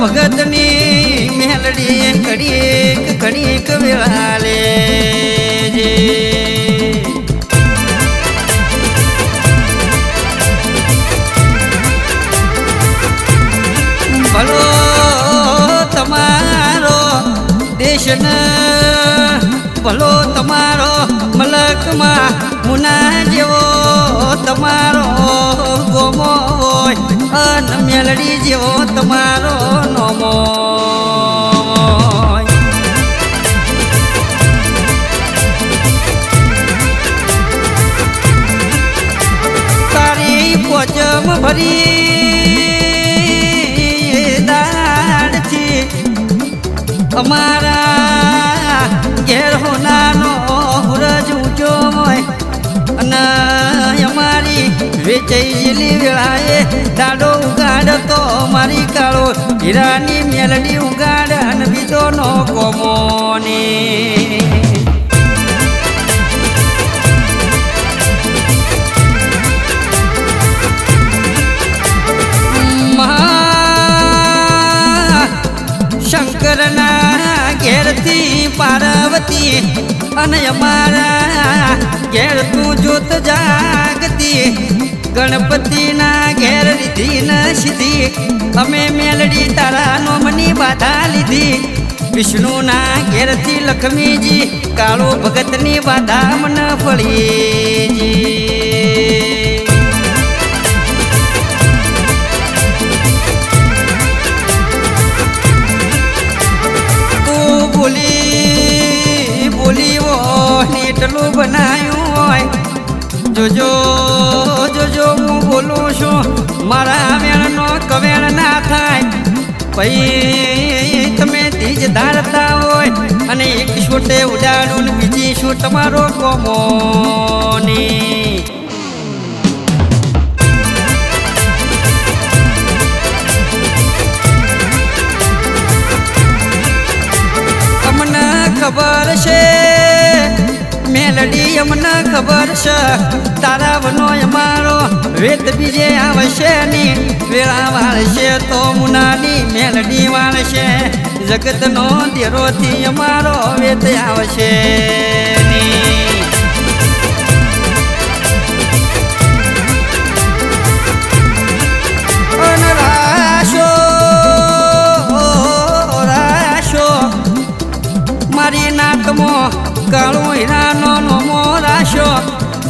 ભગતની મેલડી ઘડીક ઘડીક વેળાલે જે ભલો તમારો દેશ ન ભલો તમારો મલકમાં મુના જેવો તમારો ગોમો હોય અન મેલડી જેવો તમારો નોમો તારી પોચમ ભરી દાડથી અમારા ઘેર હોનાનો હુરજ ઊંચો હોય અને અમારી વેચેલી વેળાએ દાડો ઉગાડતો મારી કાળો હીરાની મેલડી ઉગાડ અને બીજો નો કોમોની શંકરના ઘેરથી પાર્વતી અને અમારા ઘેર તું જોત જાગતી ગણપતિના ઘેર રીધી ન સીધી અમે મેલડી તારા નોમની બાધા લીધી વિષ્ણુના ઘેરથી લક્ષ્મીજી કાળો ભગતની બાધા મન ફળીજી એટલું બનાયું હોય જોજો જોજો હું બોલું છું મારા વેણનો કવેણ ના થાય પછી તમે ધીજ ધારતા હોય અને એક શૂટે ઉડાડું ને બીજી શૂટ તમારો કોમોની અમને ખબર છે મેલડી અમને ખબર છે તારા વનો અમારો વેત બીજે આવશે ની વેળા વાળશે તો મુનાની મેલડી વાળશે જગતનો દેરોથી અમારો વેત આવશે રાશો રાશો મારી નાકમાં કાળો હીરાનો નોમો રાશો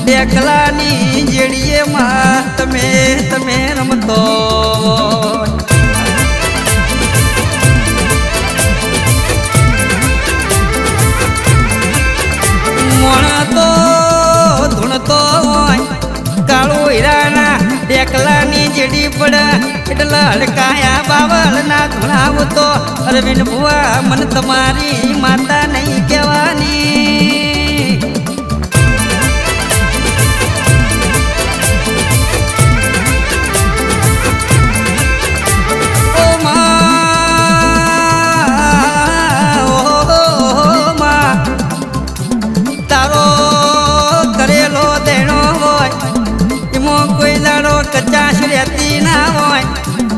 દેખલાની જેડીએ માં તમે રમતો મોણતો ધૂણતો હોય કાળો હીરાના દેખલાની જેડી પડે એટલે હડકાયા બાવલ ના ધૂણાવતો અરવિંદ ભુવા મન તમારી માતા નહીં કહેવાની ઓ માં તારો કરેલો દેણો હોય એમાં કોઈ દાડો કચાશ રહેતી ના હોય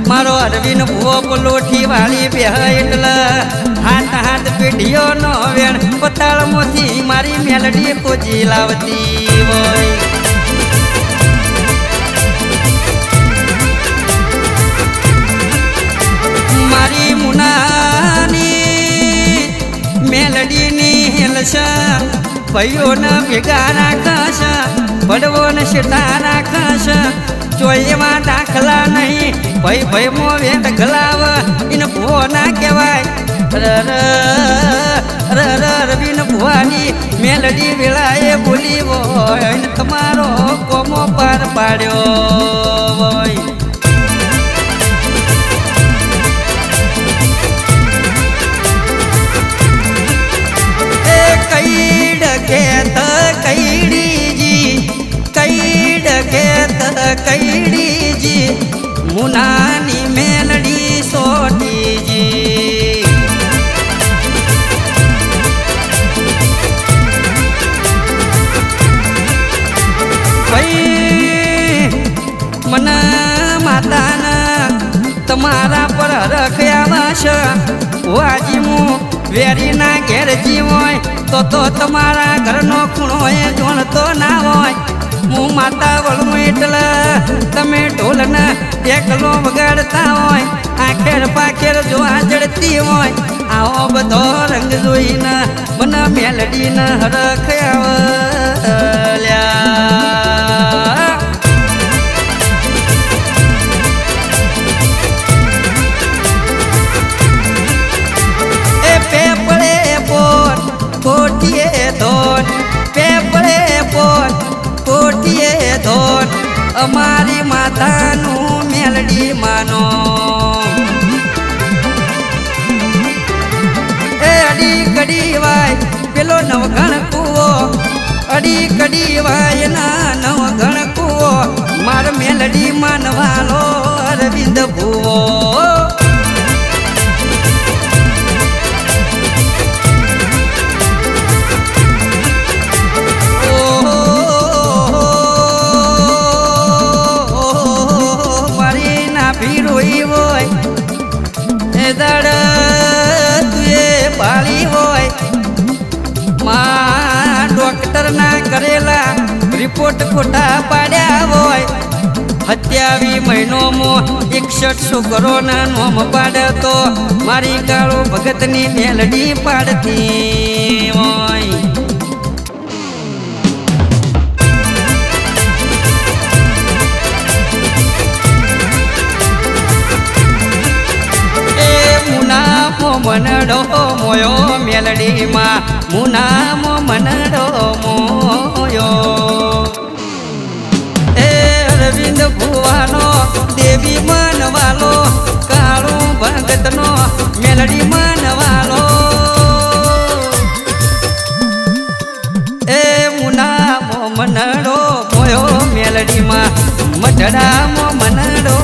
મારો અરવિંદ ભુવો પલોઠી વાળી બે એટલે હાથ હાથ પેઢીઓ નો વેણ પતાળમાંથી મારી મેલડી કોજી લાવતી હોય મારી મુનાની મેલડીની હેલશા ભાઈઓને ભેગા રાખશે ભડવોને શેઠા રાખશે ચોયમાં દાખલા નહીં ભાઈ ભાઈ મો વેટ ગલાવ ઇન ભુવો ના કહેવાય રવિન ભુવાની મેલડી વેળાએ બોલી હોય તમારો કોમો પાર પાડ્યો હોય કઈડ કેત કઈડીજી કઈડ કેત કઈડીજી મુનાની મેલડી સોટીજી ભાઈ મના માતાના તમારા પર રખ્યા છે વાજી હું વેરીના ઘેર જી હોય તો તમારા ઘરનો ખૂણો એ જોણતો ના હોય હું માતા વળું એટલે તમે ઢોલને એકલો વગાડતા હોય આખેર પાખેર જો જડતી હોય આવો બધો રંગ જોઈને મને મેલડીને હરખ આવલ્યા એ પેપળે પોર કોટીએ ધોન પેપળે પોર કોટીએ ધોન અમારી માતાનું મેલડી માનો એ અડી કડી વાય પેલો નવઘણ કૂવો અડી કડી વાય ના નવઘણ કૂવો માર મેલડી માનવાલો અરવિંદ ભૂવો પાળી હોય માં ડોક્ટર ના કરેલા રિપોર્ટ ખોટા પાડ્યા હોય 27 મહિનોમાં 61 છોકરોના નોમ પાડે તો મારી કાળો ભગતની મેલડી પાડતી હોય મનડો મોયો મેલડીમાં મુનામો મનડો મોયો એ અરવિંદ ભુવાનો દેવી માનવાલો કાળો ભગતનો મેલડી માનવાલો એ મુનામો મનડો મોયો મેલડીમાં મઢડામો મનડો